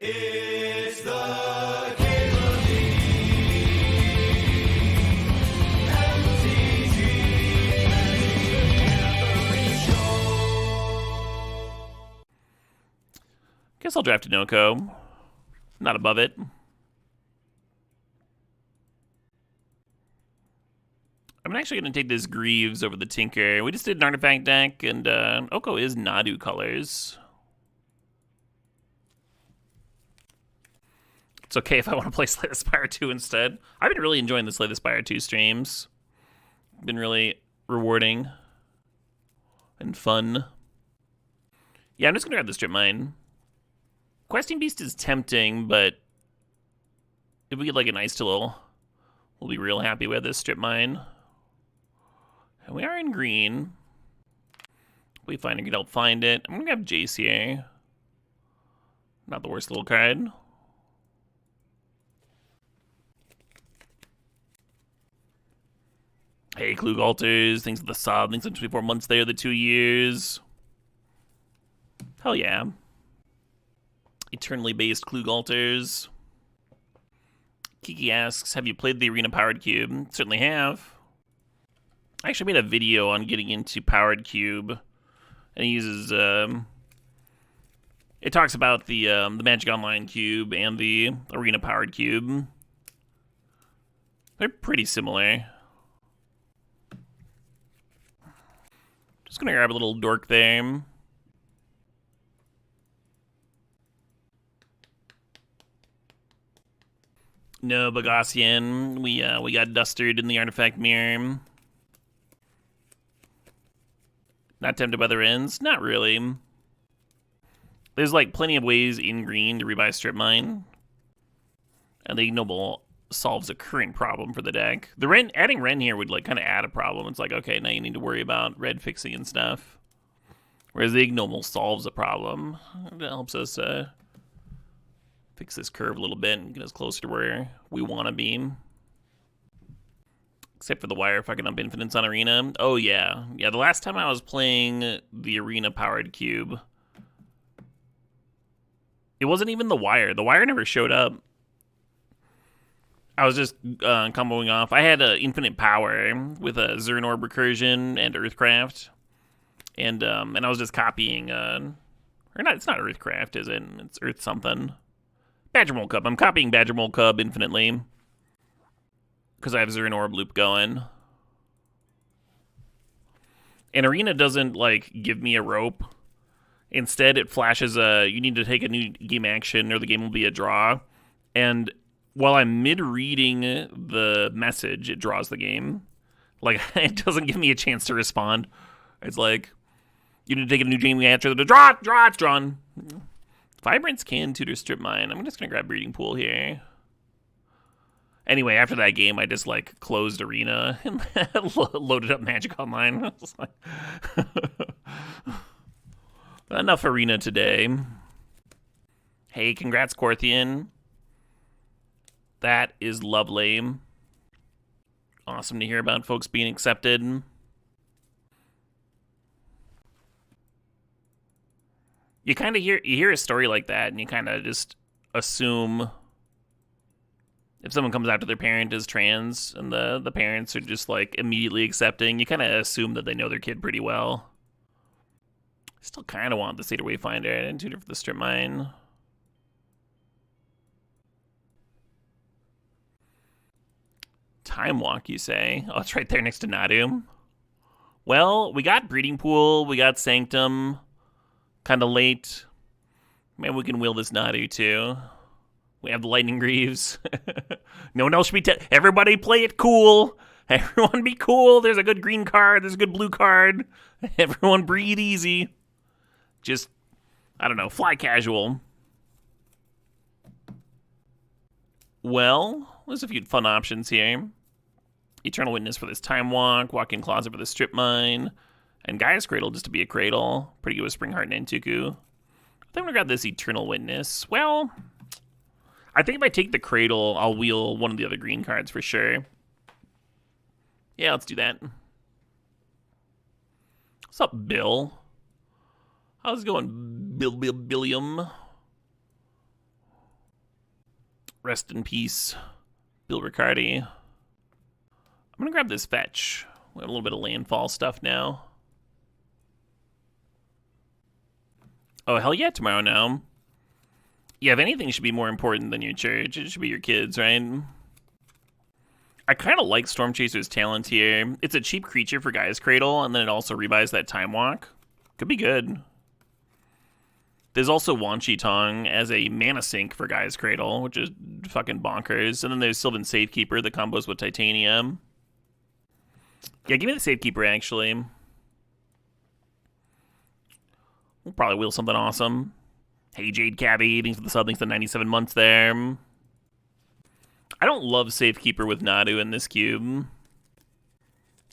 It's the Cable Show. Guess I'll draft a Noko. Not above it. I'm actually going to take this Greaves over the Tinker. We just did an artifact deck, and Oko is Nadu colors. It's okay if I want to play Slay the Spire 2 instead. I've been really enjoying the Slay the Spire 2 streams. Been really rewarding and fun. Yeah, I'm just going to grab the Strip Mine. Questing Beast is tempting, but if we get like an Ice Tool, we'll be real happy with this Strip Mine. And we are in green. We find it, could help find it. I'm going to grab Jace here. Not the worst little card. Hey, Klug Altars, things with the sub, things in 24 months there, the 2 years. Hell yeah. Eternally based Klug Altars. Kiki asks, have you played the Arena Powered Cube? Certainly have. I actually made a video on getting into Powered Cube. And it uses, it talks about the Magic Online Cube and the Arena Powered Cube. They're pretty similar. Just gonna grab a little dork there. No Bagassian. We got Dustered in the Artifact Mirror. Not tempted by the Rens? Not really. There's like plenty of ways in green to rebuy Strip Mine. And the Ignoble solves a current problem for the deck. The Ren, adding Ren here would like kind of add a problem. It's like, okay, now you need to worry about red fixing and stuff. Whereas the Ignoble solves a problem. It helps us fix this curve a little bit and get us closer to where we want to be. Except for the wire fucking up Infinites on Arena. Oh yeah. Yeah, the last time I was playing the Arena Powered Cube, it wasn't even the wire. The wire never showed up. I was just comboing off. I had infinite power with a Zern Orb Recursion and Earthcraft. And I was just copying, or not, it's not Earthcraft, is it? It's Earth something. Badger Mole Cub. I'm copying Badger Mole Cub infinitely. Because I have Zern Orb Loop going. And Arena doesn't, like, give me a rope. Instead, it flashes you need to take a new game action or the game will be a draw. And while I'm mid-reading the message, it draws the game. Like, it doesn't give me a chance to respond. It's like, you need to take a new game after the draw, it's drawn. Vibrance can tutor Strip Mine. I'm just going to grab Breeding Pool here. Anyway, after that game, I just, like, closed Arena and loaded up Magic Online. I was like, enough Arena today. Hey, congrats, Corthian. That is lovely. Awesome to hear about folks being accepted. You kind of hear a story like that, and you kind of just assume if someone comes out to their parent as trans, and the parents are just like immediately accepting, you kind of assume that they know their kid pretty well. Still kind of want the Seder Wayfinder and tutor for the Strip Mine. Time Walk, you say? Oh, it's right there next to Nadu. Well, we got Breeding Pool, we got Sanctum. Kind of late. Maybe we can wheel this Nadu too. We have the Lightning Greaves. No one else should be. Everybody play it cool. Everyone be cool. There's a good green card. There's a good blue card. Everyone breathe easy. Just, I don't know, fly casual. Well, there's a few fun options here. Eternal Witness for this Time Walk. Walk-in Closet for the Strip Mine. And Gaia's Cradle just to be a cradle. Pretty good with Springheart and Nantuku. I think I'm going to grab this Eternal Witness. Well, I think if I take the Cradle, I'll wheel one of the other green cards for sure. Yeah, let's do that. What's up, Bill? How's it going, Billiam? Rest in peace, Bill Riccardi. I'm gonna grab this fetch. We have a little bit of landfall stuff now. Oh, hell yeah, tomorrow now. Yeah, if anything should be more important than your church, it should be your kids, right? I kind of like Storm Chaser's talent here. It's a cheap creature for Gaia's Cradle, and then it also rebuys that Time Walk. Could be good. There's also Wan Chi Tong as a mana sink for Gaia's Cradle, which is fucking bonkers. And then there's Sylvan Safekeeper that combos with Titanium. Yeah, give me the Safekeeper, actually. We'll probably wheel something awesome. Hey, Jade Cabby, thanks for the sub, thanks for the 97 months there. I don't love Safekeeper with Nadu in this cube.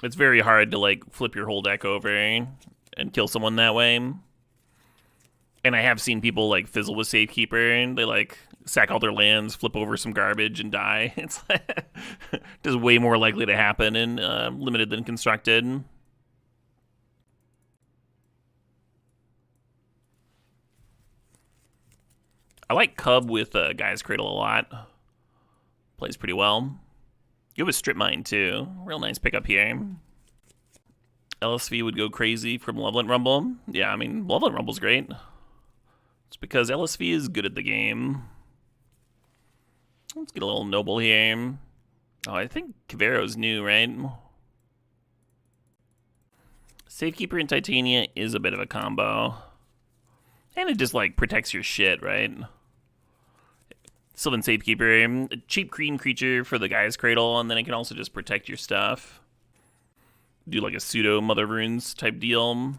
It's very hard to, like, flip your whole deck over and kill someone that way. And I have seen people, like, fizzle with Safekeeper, and they, like, sack all their lands, flip over some garbage, and die. It's just way more likely to happen in Limited than Constructed. I like Cub with Gaia's Cradle a lot. Plays pretty well. You have a Strip Mine, too. Real nice pickup here. LSV would go crazy from Loveland Rumble. Yeah, I mean, Loveland Rumble's great. It's because LSV is good at the game. Let's get a little Noble here. Oh, I think Cavero's new, right? Safekeeper and Titania is a bit of a combo. And it just, like, protects your shit, right? Sylvan Safekeeper, a cheap green creature for the Gaia's Cradle, and then it can also just protect your stuff. Do like a pseudo Mother Runes type deal.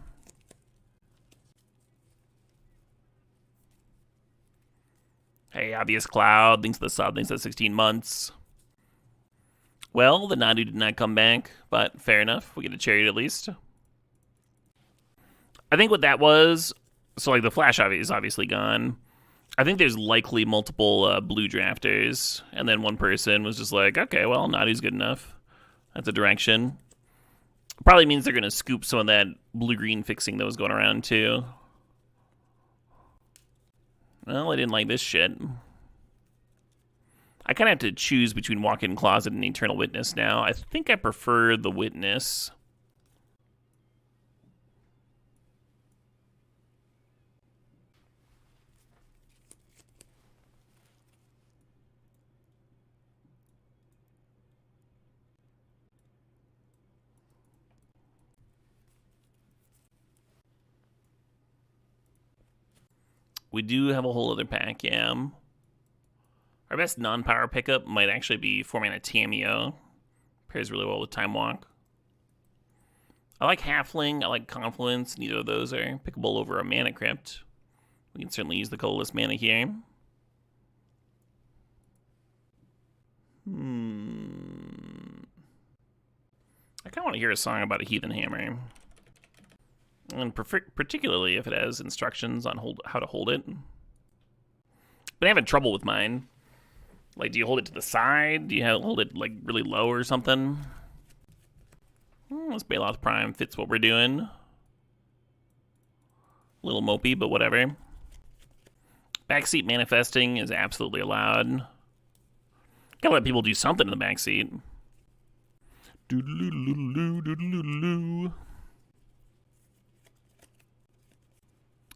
Hey, Obvious Cloud, thanks for the sub, thanks for the 16 months. Well, the Nadu did not come back, but fair enough. We get a chariot at least. I think what that was, so like the Flash is obviously gone. I think there's likely multiple blue drafters, and then one person was just like, okay, well, Nadu's good enough. That's a direction. Probably means they're going to scoop some of that blue-green fixing that was going around, too. Well, I didn't like this shit. I kind of have to choose between Walk-In Closet and Eternal Witness now. I think I prefer the Witness. We do have a whole other pack, yeah. Our best non-power pickup might actually be 4-mana Tameo. Pairs really well with Time Walk. I like Halfling, I like Confluence. Neither of those are pickable over a Mana Crypt. We can certainly use the colorless mana here. I kind of want to hear a song about a Heathen Hammer. And particularly if it has instructions on how to hold it. Been having trouble with mine. Like, do you hold it to the side? Do you hold it, like, really low or something? This Baloth Prime fits what we're doing. A little mopey, but whatever. Backseat manifesting is absolutely allowed. Gotta let people do something in the backseat. Doodle-doodle-doodle, doodle-doodle-doo.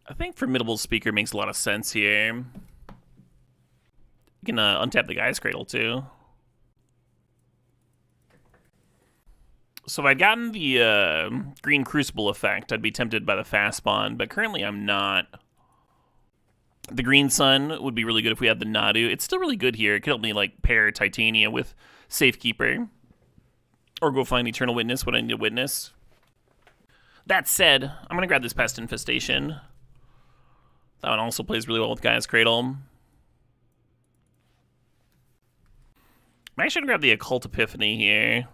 I think Formidable Speaker makes a lot of sense here. You can untap the Gaia's Cradle, too. So if I'd gotten the Green Crucible effect, I'd be tempted by the fast spawn, but currently I'm not. The Green Sun would be really good if we had the Nadu. It's still really good here. It could help me, like, pair Titania with Safekeeper. Or go find Eternal Witness when I need a Witness. That said, I'm going to grab this Pest Infestation. That one also plays really well with Gaia's Cradle. I'm actually going to grab the Occult Epiphany here.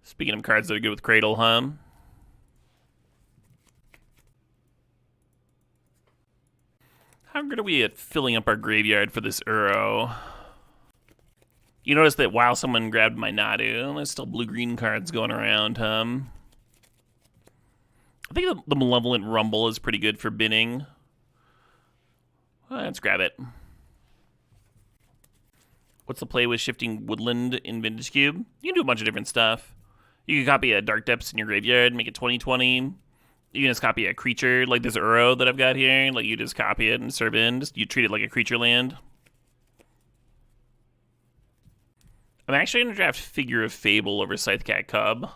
Speaking of cards that are good with Cradle, huh? How good are we at filling up our graveyard for this Uro? You notice that while someone grabbed my Nadu, there's still blue-green cards going around, huh? I think the Malevolent Rumble is pretty good for binning. Let's grab it. What's the play with shifting woodland in Vintage Cube? You can do a bunch of different stuff. You can copy a Dark Depths in your graveyard, make it 20/20. You can just copy a creature, like this Uro that I've got here. Like, you just copy it and serve in. You treat it like a creature land. I'm actually going to draft Figure of Fable over Scythecat Cub.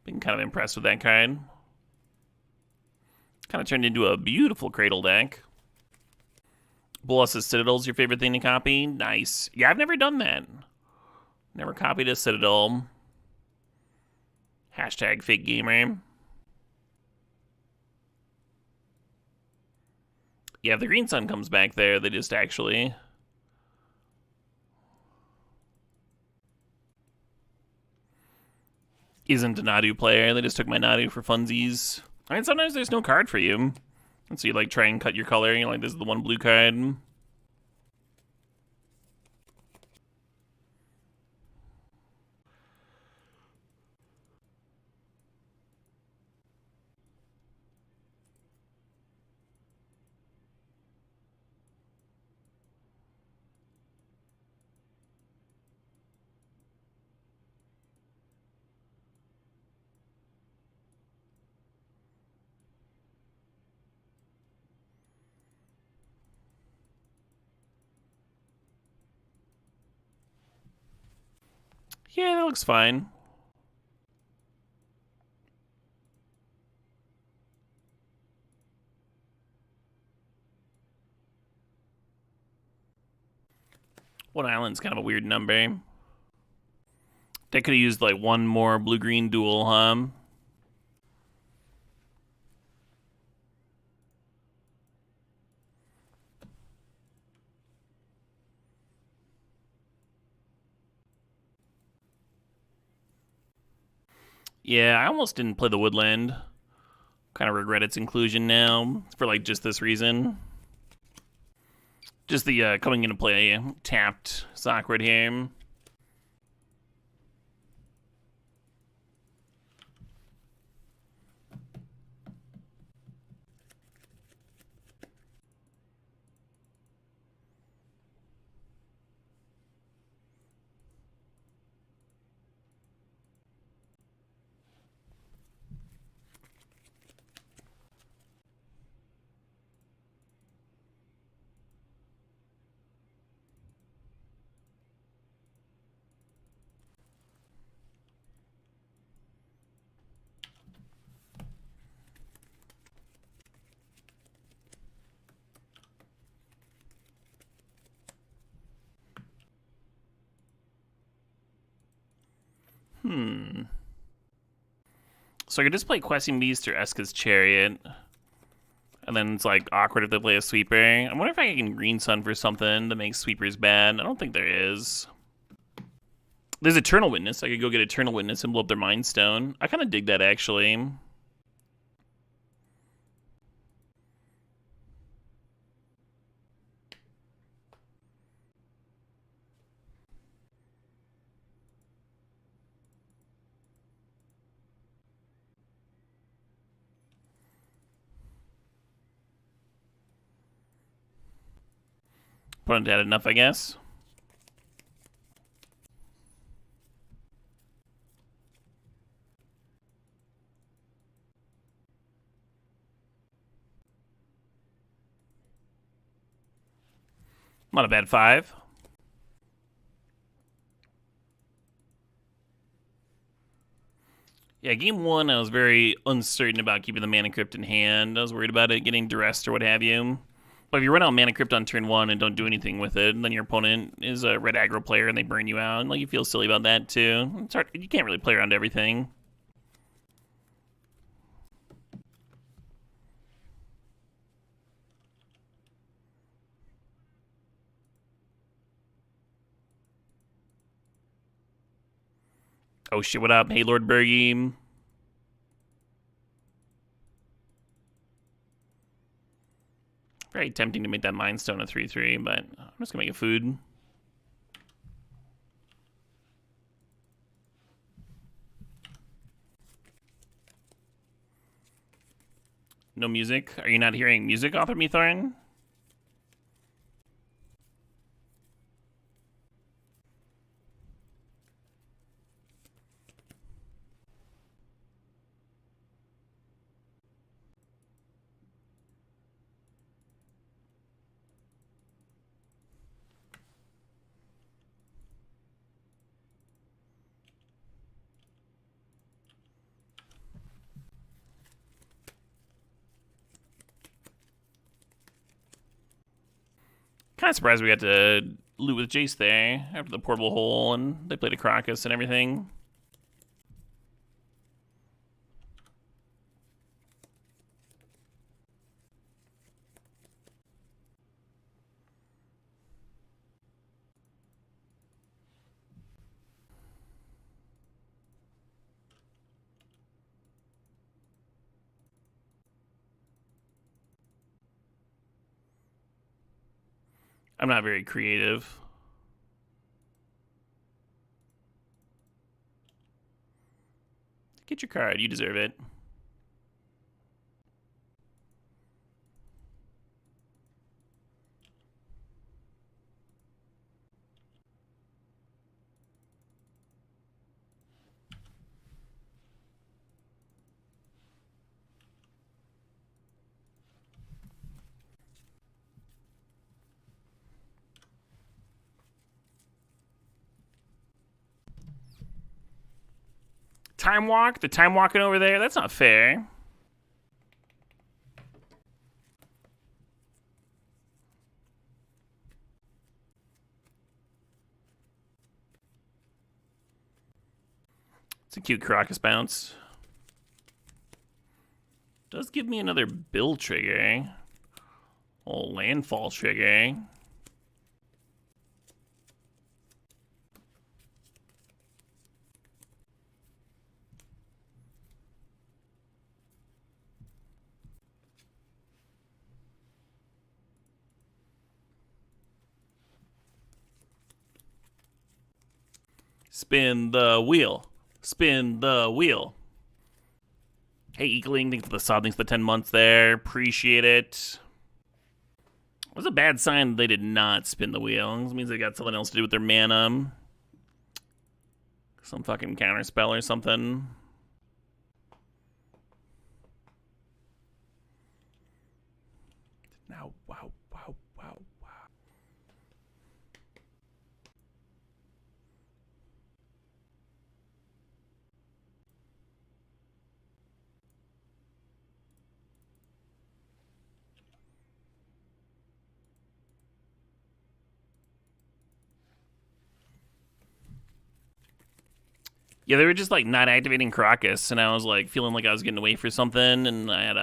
Been kind of impressed with that card. Kind of turned into a beautiful Cradle deck. Bolas's Citadel's your favorite thing to copy? Nice. Yeah, I've never done that. Never copied a Citadel. Hashtag fake gamer. Yeah, if the Green Sun comes back there, they just actually... isn't a Nadu player. They just took my Nadu for funsies. I mean, sometimes there's no card for you. And so you, like, try and cut your color. You're like, this is the one blue card. Yeah, that looks fine. One island's kind of a weird number. They could have used like one more blue-green duel, huh? Yeah, I almost didn't play the Woodland. Kind of regret its inclusion now for like just this reason. Just the coming into play tapped Sockwood here. So I could just play Questing Beast or Eska's Chariot. And then it's like awkward if they play a sweeper. I wonder if I can Green Sun for something that makes sweepers bad. I don't think there is. There's Eternal Witness. I could go get Eternal Witness and blow up their Mind Stone. I kind of dig that, actually. Opponent had enough, I guess. Not a bad 5. Yeah, game 1, I was very uncertain about keeping the Mana Crypt in hand. I was worried about it getting duressed or what have you. But if you run out Mana Crypt on turn 1 and don't do anything with it, then your opponent is a red aggro player and they burn you out. And like, you feel silly about that too. It's hard. You can't really play around everything. Oh shit, what up? Hey, Lord Bergie. Very tempting to make that Mind Stone a 3/3, but I'm just gonna make it food. No music? Are you not hearing music, Author Me Thorn? Kind of surprised we got to loot with Jace there after the portable hole, and they played a Crocus and everything. I'm not very creative. Get your card. You deserve it. Time walk? The time walking over there? That's not fair. It's a cute Crocus bounce. Does give me another build trigger. Oh, landfall trigger. Spin the wheel. Spin the wheel. Hey, Eagling, thanks for the sub, thanks for the 10 months there. Appreciate it. It was a bad sign they did not spin the wheel. This means they got something else to do with their mana. Some fucking counter spell or something. Now, wow, wow, wow, wow. Yeah, they were just like not activating Crocus, and I was like feeling like I was getting away for something, and I had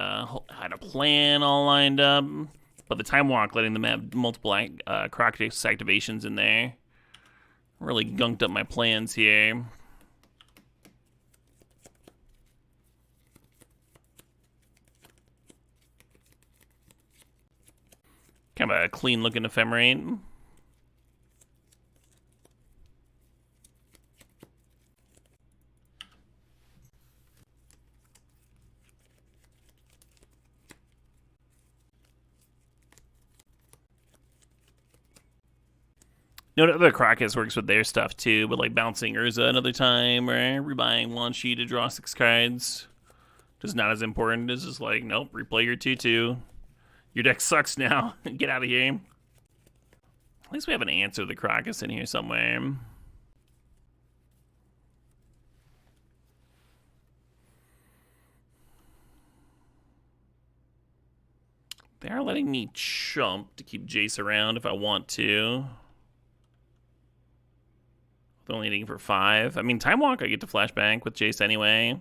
a plan all lined up. But the time walk, letting them have multiple Crocus activations in there, really gunked up my plans here. Kind of a clean looking ephemerate. You know, other Crocus works with their stuff too, but like bouncing Urza another time or rebuying Wanshi to draw 6 cards. Just not as important as just like, nope, replay your 2/2. Your deck sucks now. Get out of here. At least we have an answer to the Crocus in here somewhere. They are letting me chump to keep Jace around if I want to. They're only needing for 5. I mean, Time Walk, I get to flashbang with Jace anyway.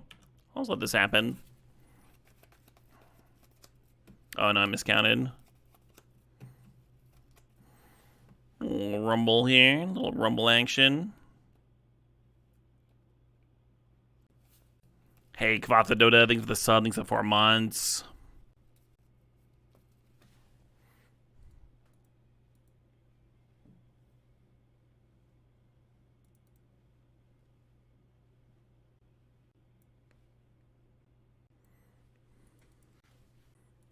I'll just let this happen. Oh, no, I miscounted. A little rumble here. A little rumble action. Hey, Kvatha Dota, thanks for the sub. Thanks for the 4 months.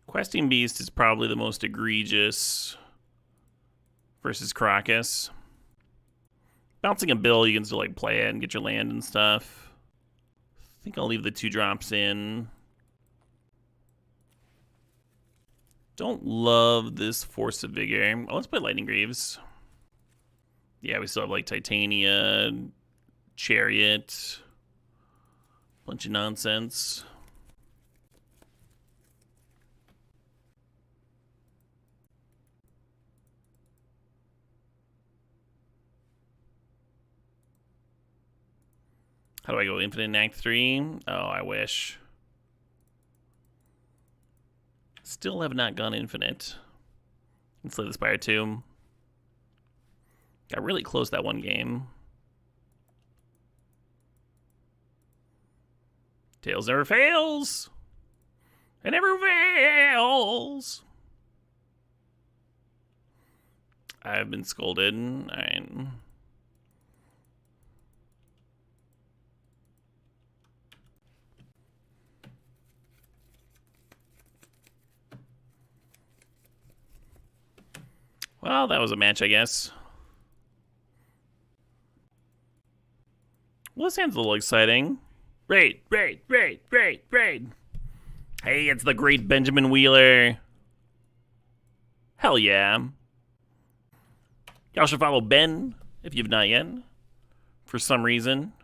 Questing Beast is probably the most egregious versus Crocus. Bouncing a bill, you can still like play it and get your land and stuff. I think I'll leave the 2 drops in. Don't love this Force of Vigor. Oh, let's play Lightning Greaves. Yeah, we still have like Titania, Chariot, bunch of nonsense. How do I go infinite in Act 3? Oh, I wish. Still have not gone infinite. Let's Slay the Spire 2. Got really close that one game. Tails never fails. It never fails. I've been scolded. All right. Well, that was a match, I guess. Well, this sounds a little exciting. Raid. Hey, it's the great Benjamin Wheeler. Hell yeah. Y'all should follow Ben if you've not yet. For some reason.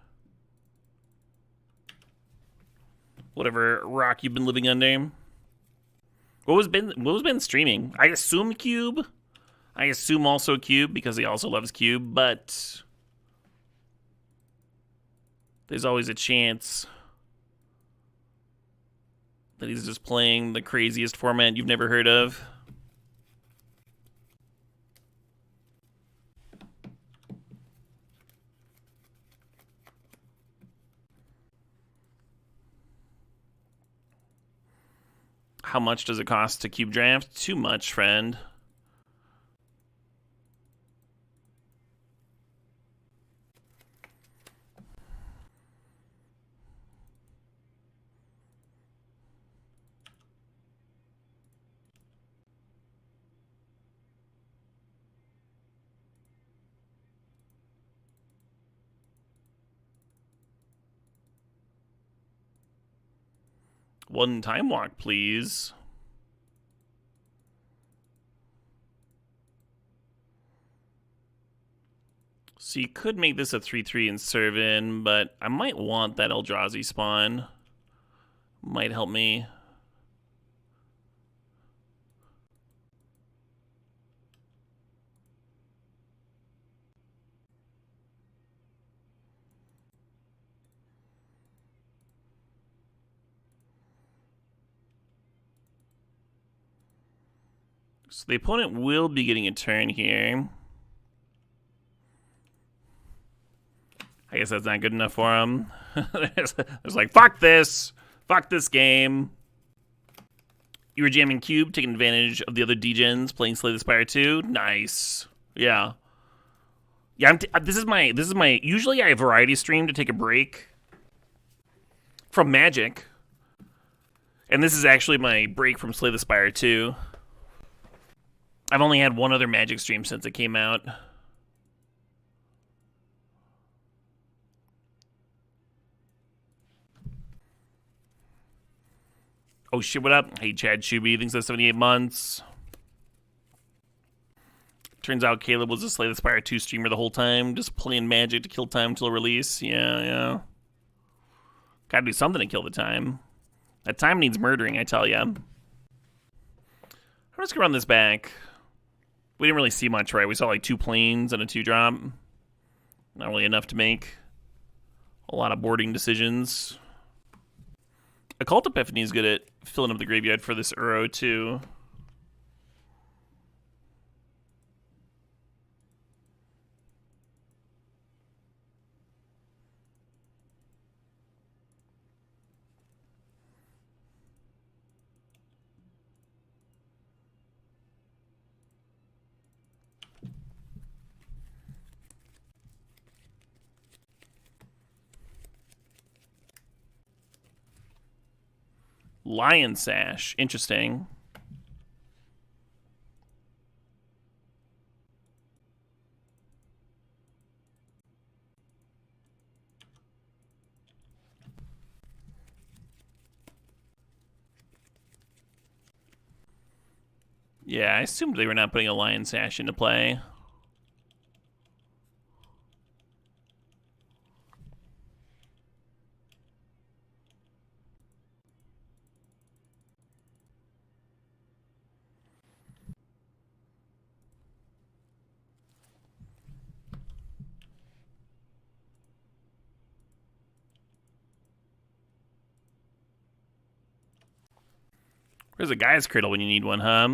Whatever rock you've been living under. What was Ben streaming? I assume Cube. I assume also Cube because he also loves Cube, but there's always a chance that he's just playing the craziest format you've never heard of. How much does it cost to cube draft? Too much, friend. One time walk, please. So you could make this a 3-3 and serve in, but I might want that Eldrazi spawn. Might help me. So the opponent will be getting a turn here. I guess that's not good enough for him. There's like, fuck this game. You were jamming Cube, taking advantage of the other degens, playing Slay the Spire 2. Nice. Yeah. Yeah, this is my usually I variety stream to take a break from Magic. And this is actually my break from Slay the Spire 2. I've only had one other Magic stream since it came out. Oh shit, what up? Hey, Chad Shuby thinks that's 78 months. Turns out Caleb was a Slay the Spire 2 streamer the whole time, just playing Magic to kill time till release. Yeah. Gotta do something to kill the time. That time needs murdering, I tell ya. I'm just gonna run this back. We didn't really see much, right? We saw like 2 planes and a 2-drop. Not really enough to make a lot of boarding decisions. Occult Epiphany is good at filling up the graveyard for this Uro, too. Lion Sash. Interesting. Yeah, I assumed they were not putting a Lion Sash into play. There's a guy's cradle when you need one, huh?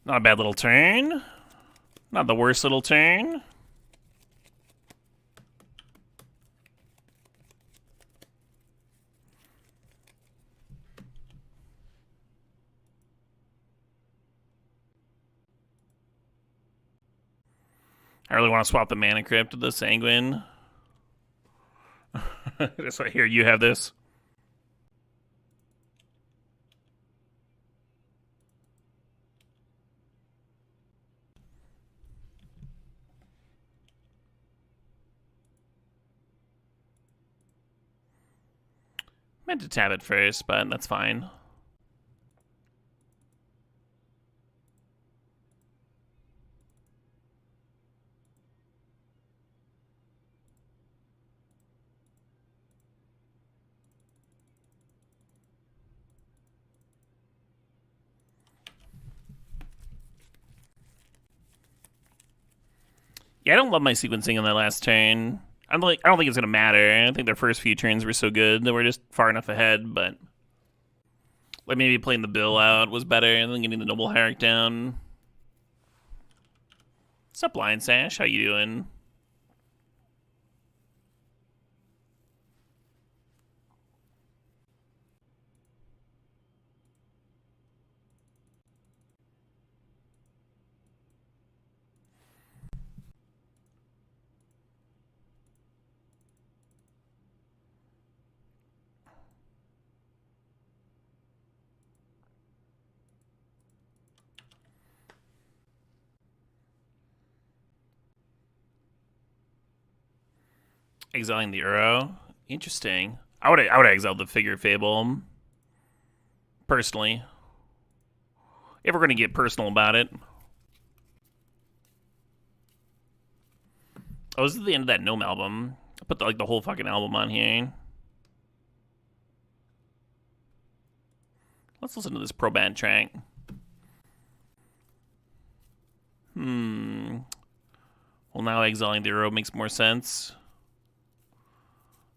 Not a bad little turn. Not the worst little turn. I really want to swap the Mana Crypt to the Sanguine. Just right here, you have this. Meant to tap it first, but that's fine. Yeah, I don't love my sequencing on that last turn. I don't think it's gonna matter. I think their first few turns were so good that we're just far enough ahead, but like maybe playing the bill out was better and then getting the Noble Hierarch down. What's up, Lion Sash? How you doing? Exiling the Uro. Interesting. I would exile the Figure of Fable. Personally. If we're gonna get personal about it. Oh, this is the end of that Gnome album. I put the whole fucking album on here. Let's listen to this pro band track. Well, now exiling the Uro makes more sense.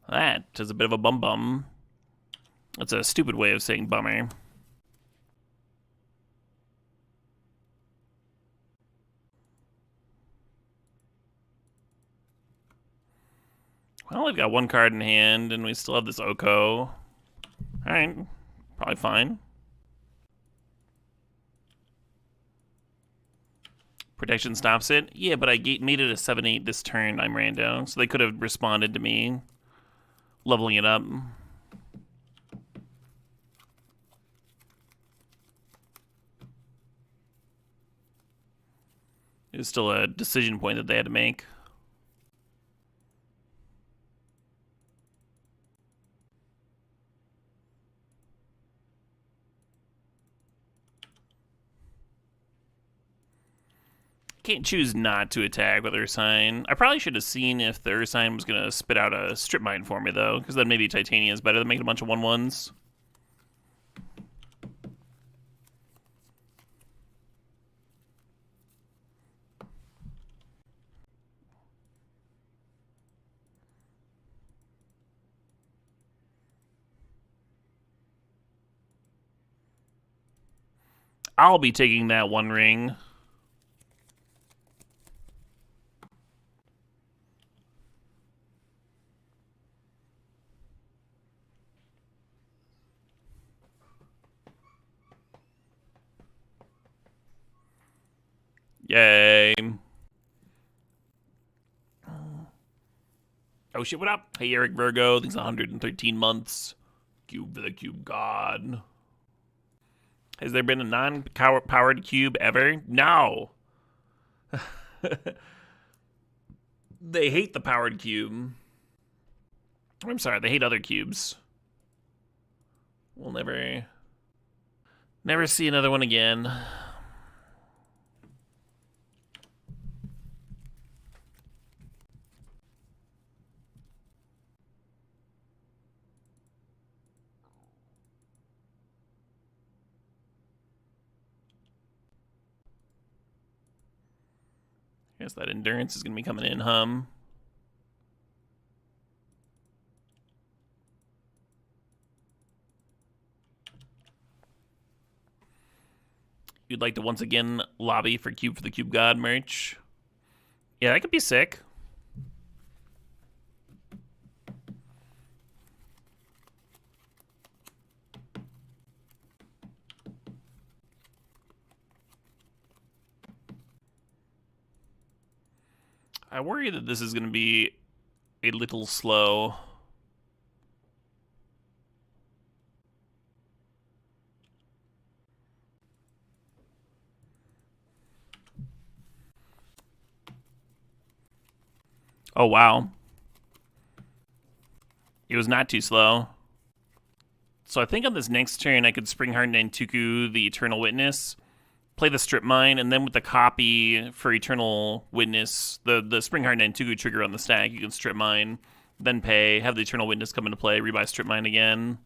That is a bit of a bum. That's a stupid way of saying bummer. Well, we've got one card in hand, and we still have this Oko. Alright, probably fine. Protection stops it? Yeah, but I made it a 7-8 this turn, I'm rando, so they could have responded to me. Leveling it up. It was still a decision point that they had to make. Can't choose not to attack with Ursine. I probably should have seen if the Ursine was going to spit out a Strip Mine for me, though, because then maybe Titania is better than making a bunch of 1/1s. I'll be taking that one ring. Yay. Oh shit, what up? Hey, Eric Virgo. Thanks 113 months. Cube for the Cube God. Has there been a non-powered cube ever? No. They hate the powered cube. I'm sorry, they hate other cubes. We'll never see another one again. I guess that endurance is going to be coming in, hum. You'd like to once again lobby for Cube for the Cube God merch. Yeah, that could be sick. I worry that this is going to be a little slow. Oh, wow. It was not too slow. So I think on this next turn, I could Spring Hardened Nantuku the Eternal Witness, play the Strip Mine, and then with the copy for Eternal Witness, the Spring Hardened Nantuku trigger on the stack, you can Strip Mine, then pay, have the Eternal Witness come into play, rebuy Strip Mine again.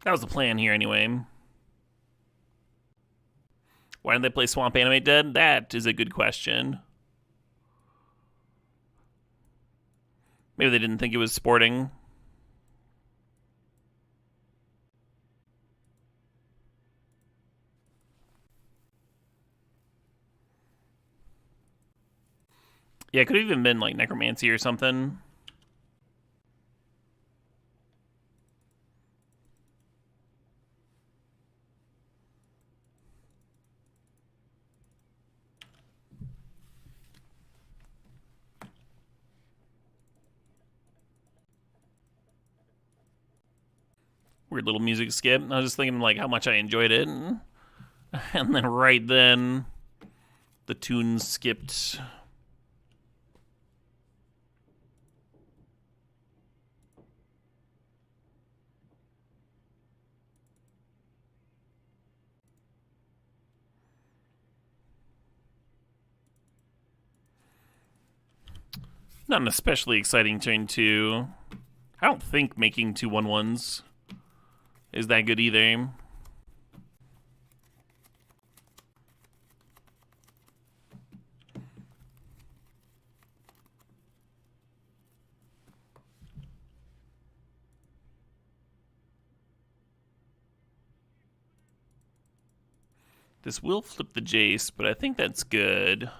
That was the plan here anyway. Why didn't they play Swamp Animate Dead? That is a good question. Maybe they didn't think it was sporting. Yeah, it could have even been like Necromancy or something. Weird little music skip. I was just thinking like how much I enjoyed it. And then right then, the tune skipped. Not an especially exciting turn two. I don't think making 2/1/1s is that good either. This will flip the Jace, but I think that's good.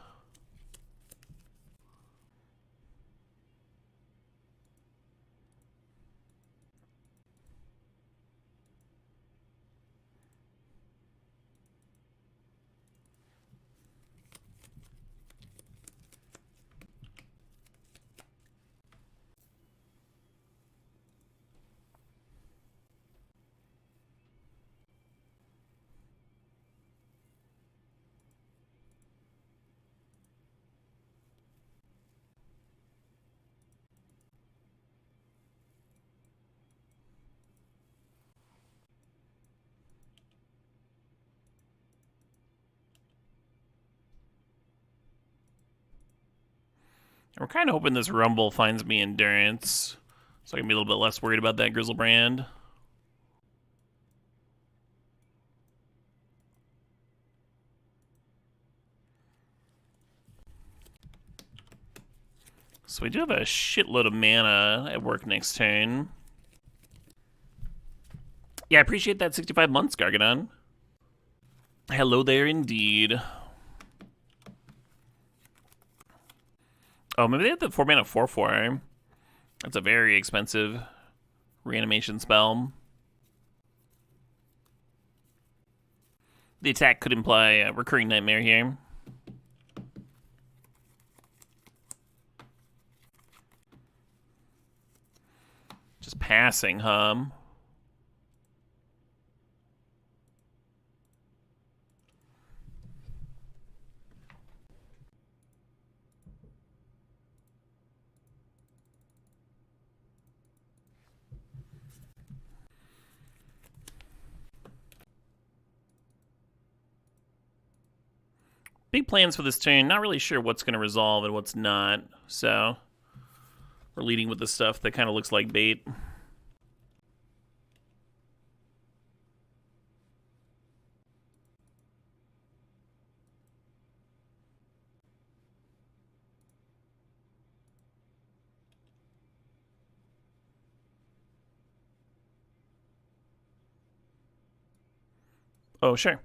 We're kind of hoping this Rumble finds me Endurance, so I can be a little bit less worried about that Grizzlebrand. So we do have a shitload of mana at work next turn. Yeah, I appreciate that 65 months, Gargadon. Hello there indeed. Oh, maybe they have the 4-mana 4/4. That's a very expensive reanimation spell. The attack could imply a Recurring Nightmare here. Just passing, hum. big plans for this turn. Not really sure what's going to resolve and what's not. So we're leading with the stuff that kind of looks like bait. Oh, sure.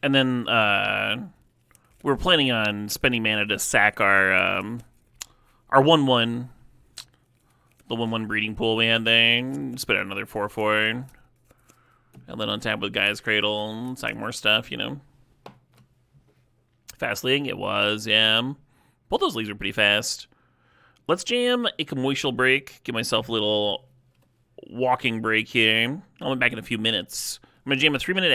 And then we're planning on spending mana to sack our 1/1, the 1/1 breeding pool we had there. Spend out another 4/4, and then on tap with Gaia's Cradle, sack more stuff. You know, fast league it was. Yeah, both those leagues are pretty fast. Let's jam a commercial break. Give myself a little walking break here. I'll be back in a few minutes. I'm gonna jam a 3-minute